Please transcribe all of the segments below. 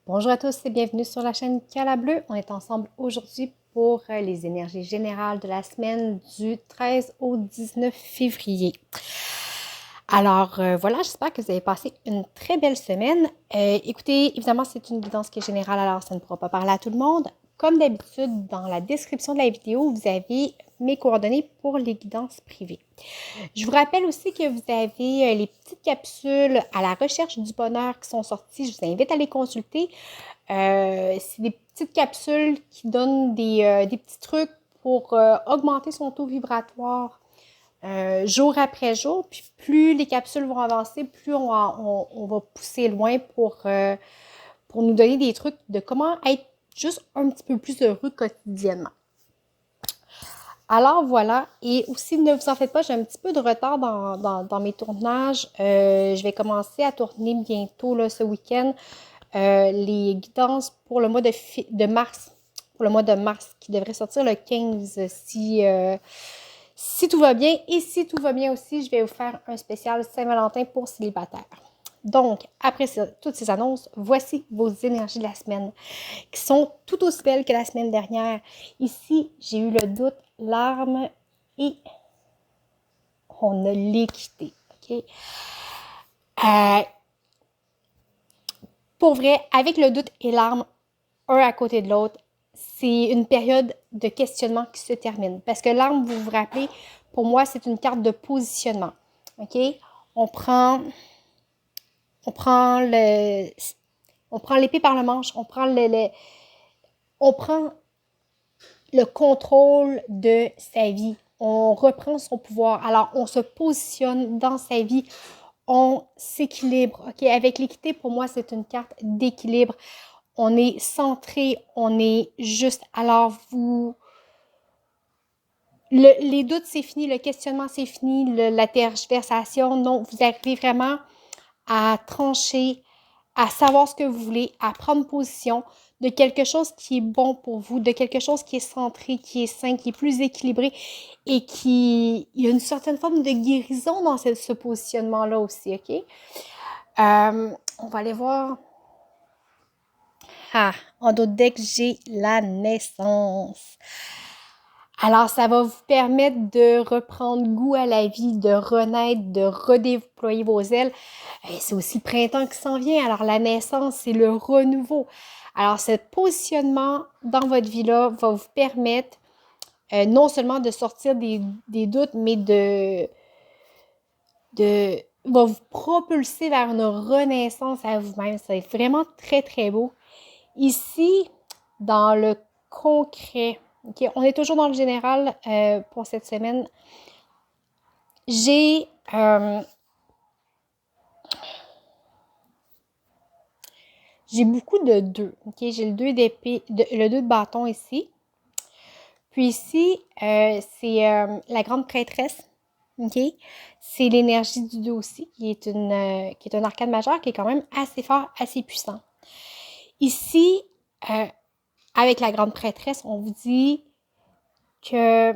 Bonjour à tous et bienvenue sur la chaîne Cala Bleu. On est ensemble aujourd'hui pour les énergies générales de la semaine du 13 au 19 février. Alors voilà, j'espère que vous avez passé une très belle semaine. Écoutez, évidemment, c'est une guidance qui est générale, alors ça ne pourra pas parler à tout le monde. Comme d'habitude, dans la description de la vidéo, vous avez mes coordonnées pour les guidances privées. Je vous rappelle aussi que vous avez les petites capsules à la recherche du bonheur qui sont sorties. Je vous invite à les consulter. C'est des petites capsules qui donnent des petits trucs pour augmenter son taux vibratoire jour après jour. Puis plus les capsules vont avancer, plus on va pousser loin pour nous donner des trucs de comment être juste un petit peu plus heureux quotidiennement. Alors voilà, et aussi ne vous en faites pas, j'ai un petit peu de retard dans mes tournages. Je vais commencer à tourner bientôt là, ce week-end les guidances pour le mois de mars. Pour le mois de mars, qui devrait sortir le 15 si tout va bien. Et si tout va bien aussi, je vais vous faire un spécial Saint-Valentin pour célibataires. Donc, après toutes ces annonces, voici vos énergies de la semaine, qui sont tout aussi belles que la semaine dernière. Ici, j'ai eu le doute, larmes et on a l'équité. OK? Pour vrai, avec le doute et larmes, un à côté de l'autre, c'est une période de questionnement qui se termine. Parce que l'arme, vous vous rappelez, pour moi, c'est une carte de positionnement. OK? On prend l'épée par le manche, on prend le contrôle de sa vie. On reprend son pouvoir. Alors, on se positionne dans sa vie. On s'équilibre. OK? Avec l'équité, pour moi, c'est une carte d'équilibre. On est centré, on est juste. Alors, les doutes, c'est fini, le questionnement, c'est fini, la tergiversation. Non, vous arrivez vraiment à trancher, à savoir ce que vous voulez, à prendre position de quelque chose qui est bon pour vous, de quelque chose qui est centré, qui est sain, qui est plus équilibré et il y a une certaine forme de guérison dans ce positionnement-là aussi, OK? On va aller voir. Ah, en d'autres decks, j'ai la naissance. Alors, ça va vous permettre de reprendre goût à la vie, de renaître, de redéployer vos ailes. C'est aussi le printemps qui s'en vient. Alors, la naissance, c'est le renouveau. Alors, ce positionnement dans votre vie-là va vous permettre non seulement de sortir des doutes, mais va vous propulser vers une renaissance à vous-même. C'est vraiment très, très beau. Ici, dans le concret, okay, on est toujours dans le général pour cette semaine. J'ai beaucoup de 2. Okay? J'ai le 2 d'épée, le 2 de bâton ici. Puis ici, c'est la grande prêtresse. Okay? C'est l'énergie du 2 aussi, qui est un arcane majeur qui est quand même assez fort, assez puissant. Ici, avec la grande prêtresse, on vous dit que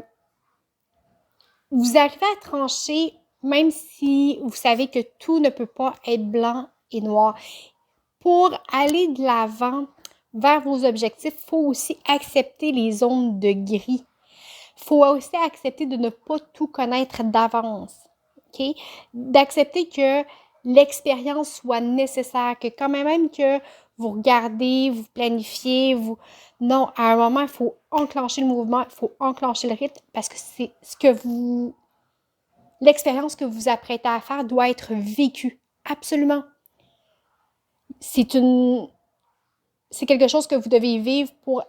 vous arrivez à trancher, même si vous savez que tout ne peut pas être blanc et noir. Pour aller de l'avant vers vos objectifs, il faut aussi accepter les zones de gris. Il faut aussi accepter de ne pas tout connaître d'avance. Okay? D'accepter que l'expérience soit nécessaire, que quand même que vous regardez, vous planifiez, non, à un moment, il faut enclencher le mouvement, il faut enclencher le rythme parce que c'est l'expérience que vous apprêtez à faire doit être vécue. Absolument. C'est quelque chose que vous devez vivre pour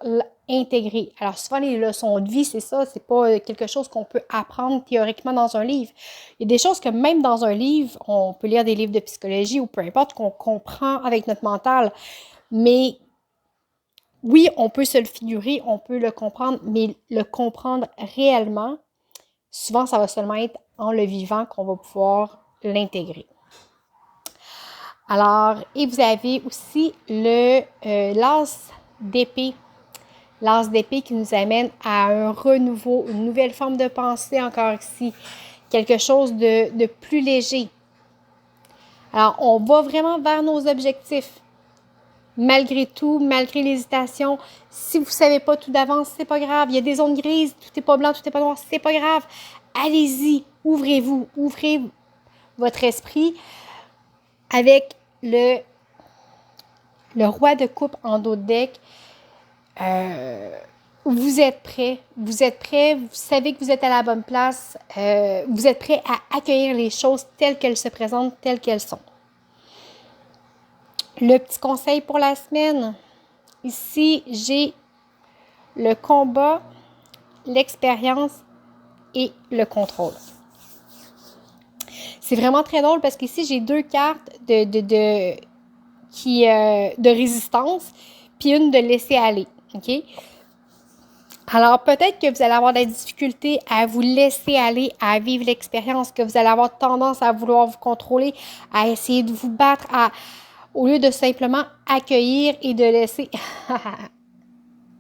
l'intégrer. Alors souvent, les leçons de vie, c'est ça, c'est pas quelque chose qu'on peut apprendre théoriquement dans un livre. Il y a des choses que même dans un livre, on peut lire des livres de psychologie ou peu importe, qu'on comprend avec notre mental. Mais oui, on peut se le figurer, on peut le comprendre, mais le comprendre réellement, souvent, ça va seulement être en le vivant qu'on va pouvoir l'intégrer. Alors, et vous avez aussi l'as d'épée. L'as d'épée qui nous amène à un renouveau, une nouvelle forme de pensée encore ici. Quelque chose de plus léger. Alors, on va vraiment vers nos objectifs. malgré tout, malgré l'hésitation. Si vous ne savez pas tout d'avance, c'est pas grave. Il y a des zones grises, tout n'est pas blanc, tout n'est pas noir, c'est pas grave. Allez-y, ouvrez-vous, ouvrez votre esprit avec le roi de coupe en dos de deck. Vous êtes prêts, vous savez que vous êtes à la bonne place, vous êtes prêts à accueillir les choses telles qu'elles se présentent, telles qu'elles sont. Le petit conseil pour la semaine, ici j'ai le combat, l'expérience et le contrôle. C'est vraiment très drôle parce qu'ici j'ai 2 cartes de résistance puis une de laisser aller, ok? Alors, peut-être que vous allez avoir des difficultés à vous laisser aller, à vivre l'expérience, que vous allez avoir tendance à vouloir vous contrôler, à essayer de vous battre, au lieu de simplement accueillir et de laisser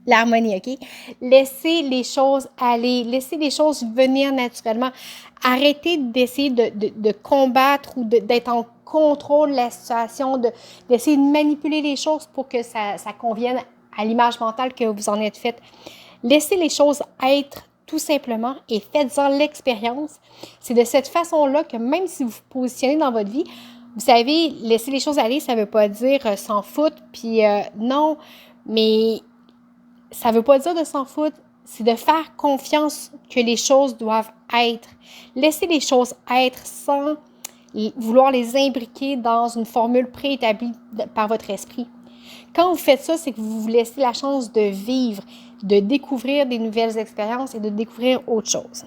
l'harmonie, OK? Laissez les choses aller, laissez les choses venir naturellement. Arrêtez d'essayer de combattre ou d'être en contrôle de la situation, d'essayer de manipuler les choses pour que ça convienne à l'image mentale que vous en êtes faite. Laissez les choses être tout simplement et faites-en l'expérience. C'est de cette façon-là que même si vous vous positionnez dans votre vie, vous savez, laisser les choses aller, ça ne veut pas dire s'en foutre, puis non, mais ça ne veut pas dire de s'en foutre, c'est de faire confiance que les choses doivent être. Laissez les choses être sans vouloir les imbriquer dans une formule préétablie par votre esprit. Quand vous faites ça, c'est que vous vous laissez la chance de vivre, de découvrir des nouvelles expériences et de découvrir autre chose.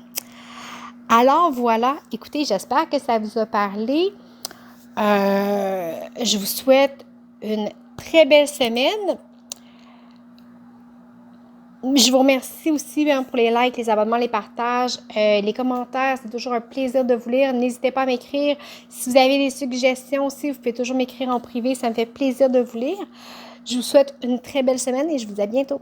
Alors voilà, écoutez, j'espère que ça vous a parlé. Je vous souhaite une très belle semaine. Je vous remercie aussi pour les likes, les abonnements, les partages, les commentaires. C'est toujours un plaisir de vous lire. N'hésitez pas à m'écrire. Si vous avez des suggestions aussi, vous pouvez toujours m'écrire en privé. Ça me fait plaisir de vous lire. Je vous souhaite une très belle semaine et je vous dis à bientôt.